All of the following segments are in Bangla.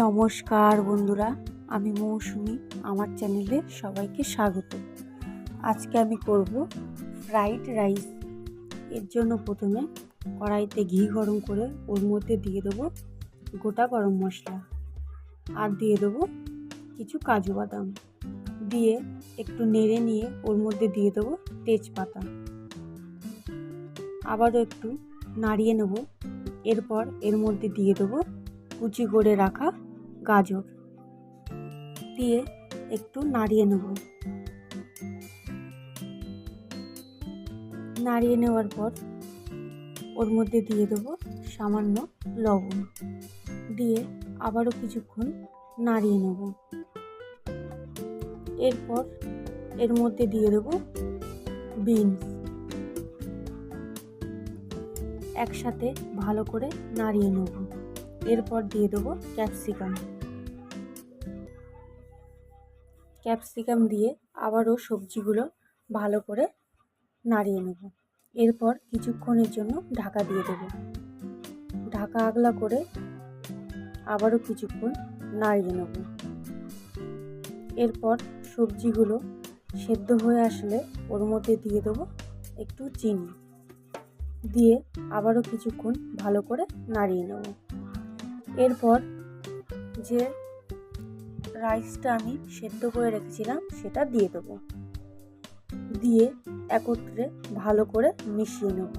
নমস্কার বন্ধুরা, আমি মৌসুমি। আমার চ্যানেলে সবাইকে স্বাগত। আজকে আমি করব ফ্রাইড রাইস। এর জন্য প্রথমে কড়াইতে ঘি গরম করে ওর মধ্যে দিয়ে দেবো গোটা গরম মশলা আর দিয়ে দেবো কিছু কাজু বাদাম, দিয়ে একটু নেড়ে নিয়ে ওর মধ্যে দিয়ে দেবো তেজপাতা, আবারও একটু নাড়িয়ে নেব। এরপর এর মধ্যে দিয়ে দেবো কুচি করে রাখা গাজর, দিয়ে একটু নাড়িয়ে নেব। নাড়িয়ে নেওয়ার পর ওর মধ্যে দিয়ে দেবো সামান্য লবণ, দিয়ে আবারও কিছুক্ষণ নাড়িয়ে নেব। এরপর এর মধ্যে দিয়ে দেবো বিনস, একসাথে ভালো করে নাড়িয়ে নেব। এরপর দিয়ে দেবো ক্যাপসিকাম দিয়ে আবারও সবজিগুলো ভালো করে নাড়িয়ে নেব। এরপর কিছুক্ষণের জন্য ঢাকা দিয়ে দেব। ঢাকা আগলা করে আবারও কিছুক্ষণ নাড়িয়ে নেব। এরপর সবজিগুলো সেদ্ধ হয়ে আসলে ওর মধ্যে দিয়ে দেবো একটু চিনি, দিয়ে আবারও কিছুক্ষণ ভালো করে নাড়িয়ে নেব। এরপর যে রাইসটা আমি সেদ্ধ করে রেখেছিলাম সেটা দিয়ে দেবো, দিয়ে একত্রে ভালো করে মিশিয়ে নেব।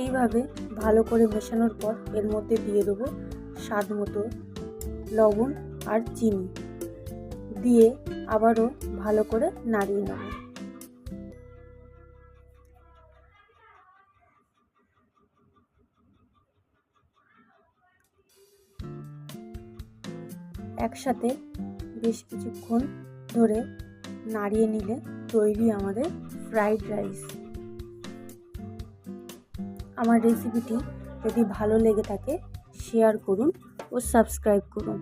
এইভাবে ভালো করে মেশানোর পর এর মধ্যে দিয়ে দেবো স্বাদ মতো লবণ আর চিনি, দিয়ে আবারও ভালো করে নাড়িয়ে নেব। একসাথে বেশ কিছুক্ষণ ধরে নাড়িয়ে নিলে তৈরি আমাদের ফ্রাইড রাইস। আমার রেসিপিটি যদি ভালো লেগে থাকে শেয়ার করুন ও সাবস্ক্রাইব করুন।